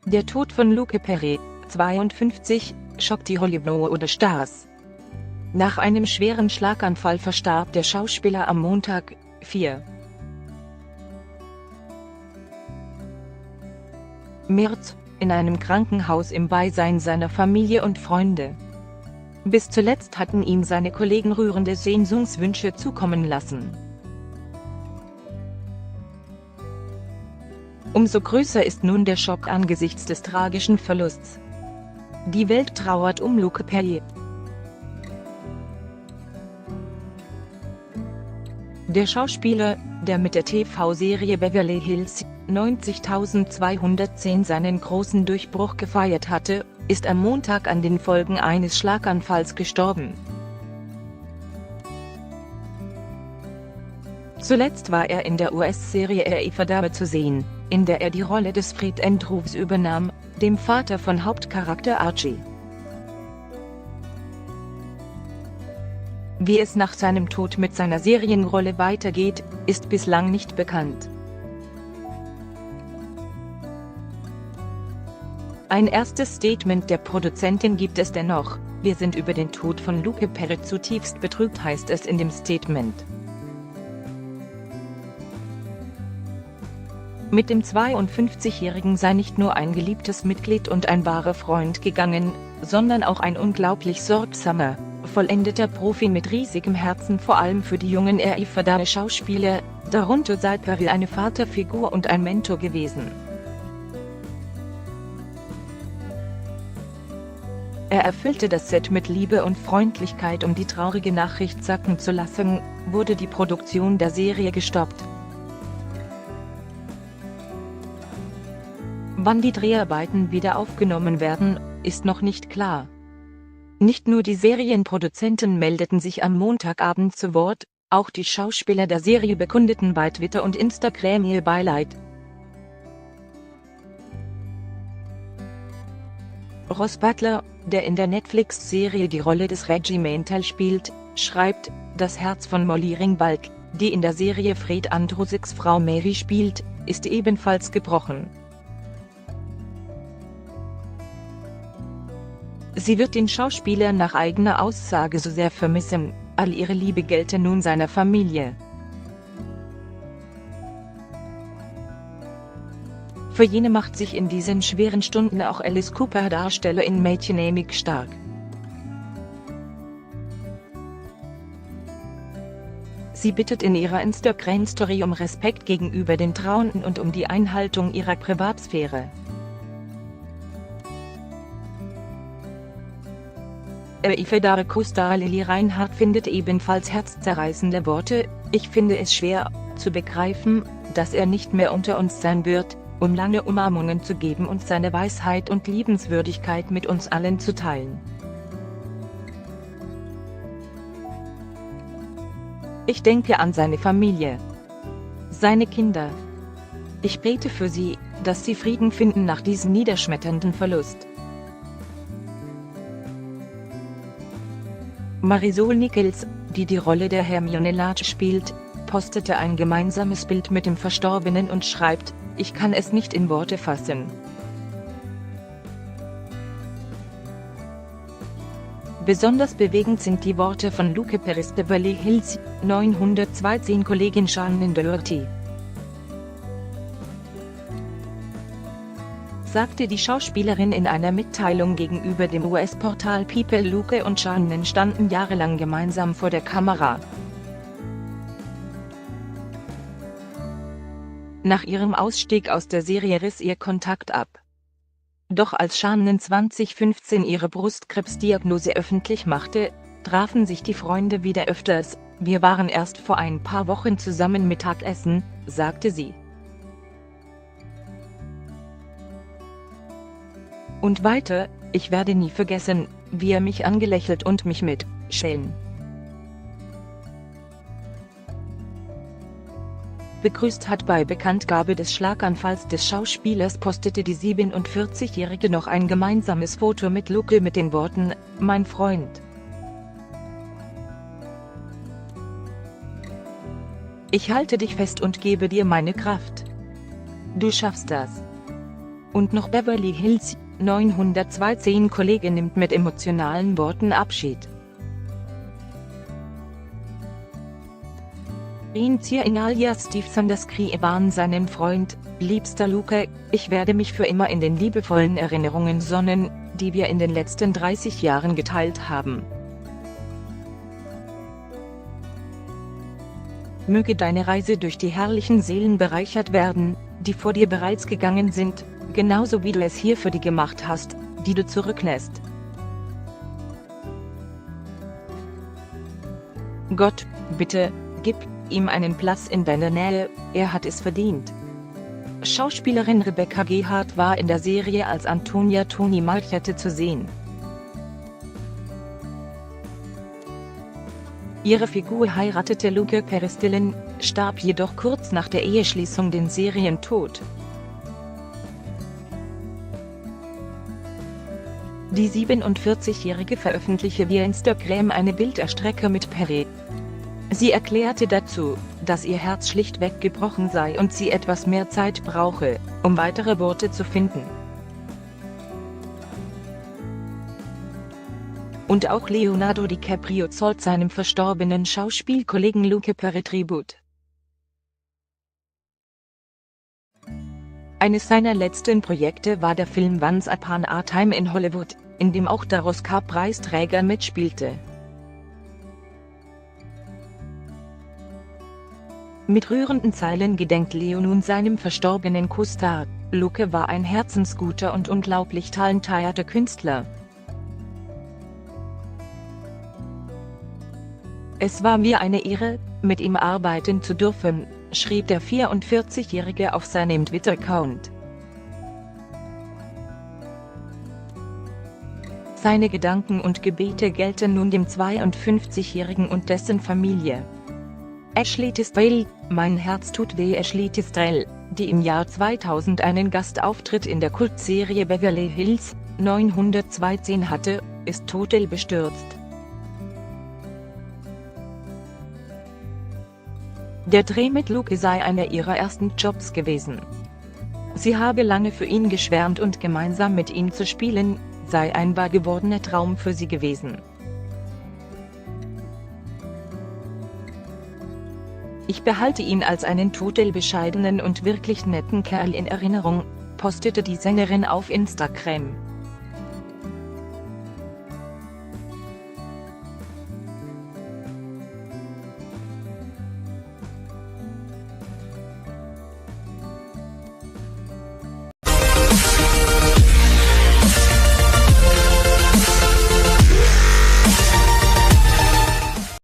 Der Tod von Luke Perry, 52, schockt die Hollywood-Stars. Nach einem schweren Schlaganfall verstarb der Schauspieler am Montag, 4. März, in einem Krankenhaus im Beisein seiner Familie und Freunde. Bis zuletzt hatten ihm seine Kollegen rührende Sehnsuchtswünsche zukommen lassen. Umso größer ist nun der Schock angesichts des tragischen Verlusts. Die Welt trauert um Luke Perry. Der Schauspieler, der mit der TV-Serie Beverly Hills 90210 seinen großen Durchbruch gefeiert hatte, ist am Montag an den Folgen eines Schlaganfalls gestorben. Zuletzt war er in der US-Serie Eiferdame zu sehen, in der er die Rolle des Fred Andrews übernahm, dem Vater von Hauptcharakter Archie. Wie es nach seinem Tod mit seiner Serienrolle weitergeht, ist bislang nicht bekannt. Ein erstes Statement der Produzentin gibt es dennoch: Wir sind über den Tod von Luke Perry zutiefst betrübt, heißt es in dem Statement. Mit dem 52-Jährigen sei nicht nur ein geliebtes Mitglied und ein wahrer Freund gegangen, sondern auch ein unglaublich sorgsamer, vollendeter Profi mit riesigem Herzen, vor allem für die jungen Schauspieler, darunter sei Perry eine Vaterfigur und ein Mentor gewesen. Er erfüllte das Set mit Liebe und Freundlichkeit. Um die traurige Nachricht sacken zu lassen, wurde die Produktion der Serie gestoppt. Wann die Dreharbeiten wieder aufgenommen werden, ist noch nicht klar. Nicht nur die Serienproduzenten meldeten sich am Montagabend zu Wort, auch die Schauspieler der Serie bekundeten bei Twitter und Instagram ihr Beileid. Ross Butler, der in der Netflix-Serie die Rolle des Regimental spielt, schreibt: Das Herz von Molly Ringwald, die in der Serie Fred Andrews Frau Mary spielt, ist ebenfalls gebrochen. Sie wird den Schauspieler nach eigener Aussage so sehr vermissen, all ihre Liebe gelte nun seiner Familie. Für jene macht sich in diesen schweren Stunden auch Alice Cooper, Darstellerin mädchenähnlich, stark. Sie bittet in ihrer Instagram-Story um Respekt gegenüber den Trauernden und um die Einhaltung ihrer Privatsphäre. Co-Star Lili Reinhart findet ebenfalls herzzerreißende Worte: Ich finde es schwer, zu begreifen, dass er nicht mehr unter uns sein wird, um lange Umarmungen zu geben und seine Weisheit und Liebenswürdigkeit mit uns allen zu teilen. Ich denke an seine Familie, seine Kinder. Ich bete für sie, dass sie Frieden finden nach diesem niederschmetternden Verlust. Marisol Nichols, die die Rolle der Hermione Lodge spielt, postete ein gemeinsames Bild mit dem Verstorbenen und schreibt: Ich kann es nicht in Worte fassen. Besonders bewegend sind die Worte von Luke Perrys Beverly Hills 90210 Kollegin Shannon Doherty. Sagte die Schauspielerin in einer Mitteilung gegenüber dem US-Portal People. Luke und Shannon standen jahrelang gemeinsam vor der Kamera. Nach ihrem Ausstieg aus der Serie riss ihr Kontakt ab. Doch als Shannon 2015 ihre Brustkrebsdiagnose öffentlich machte, trafen sich die Freunde wieder öfters. Wir waren erst vor ein paar Wochen zusammen Mittagessen, sagte sie. Und weiter: Ich werde nie vergessen, wie er mich angelächelt und mich mit Schellen begrüßt hat. Bei Bekanntgabe des Schlaganfalls des Schauspielers postete die 47-Jährige noch ein gemeinsames Foto mit Luke mit den Worten: Mein Freund. Ich halte dich fest und gebe dir meine Kraft. Du schaffst das. Und noch Beverly Hills 90210 Kollege nimmt mit emotionalen Worten Abschied. Rinzier in alias Steve Sanderskri warnt seinen Freund: Liebster Luke, ich werde mich für immer in den liebevollen Erinnerungen sonnen, die wir in den letzten 30 Jahren geteilt haben. Möge deine Reise durch die herrlichen Seelen bereichert werden, die vor dir bereits gegangen sind, genauso wie du es hier für die gemacht hast, die du zurücklässt. Gott, bitte, gib ihm einen Platz in deiner Nähe, er hat es verdient. Schauspielerin Rebecca Gehart war in der Serie als Antonia Toni Malchette zu sehen. Ihre Figur heiratete Luke Peristillen, starb jedoch kurz nach der Eheschließung den Serientod. Die 47-Jährige veröffentlichte via Instagram eine Bilderstrecke mit Perry. Sie erklärte dazu, dass ihr Herz schlichtweg gebrochen sei und sie etwas mehr Zeit brauche, um weitere Worte zu finden. Und auch Leonardo DiCaprio zollt seinem verstorbenen Schauspielkollegen Luke Perry Tribut. Eines seiner letzten Projekte war der Film Once Upon a Time in Hollywood, in dem auch der Oscar-Preisträger mitspielte. Mit rührenden Zeilen gedenkt Leo nun seinem verstorbenen Co-Star. Luke war ein herzensguter und unglaublich talentierter Künstler. Es war mir eine Ehre, mit ihm arbeiten zu dürfen, schrieb der 44-Jährige auf seinem Twitter-Account. Seine Gedanken und Gebete gelten nun dem 52-Jährigen und dessen Familie. Ashley Tisdale, mein Herz tut weh. Ashley Tisdale, die im Jahr 2000 einen Gastauftritt in der Kultserie Beverly Hills 90210 hatte, ist total bestürzt. Der Dreh mit Luke sei einer ihrer ersten Jobs gewesen. Sie habe lange für ihn geschwärmt und gemeinsam mit ihm zu spielen, sei ein wahr gewordener Traum für sie gewesen. Ich behalte ihn als einen total bescheidenen und wirklich netten Kerl in Erinnerung, postete die Sängerin auf Instagram.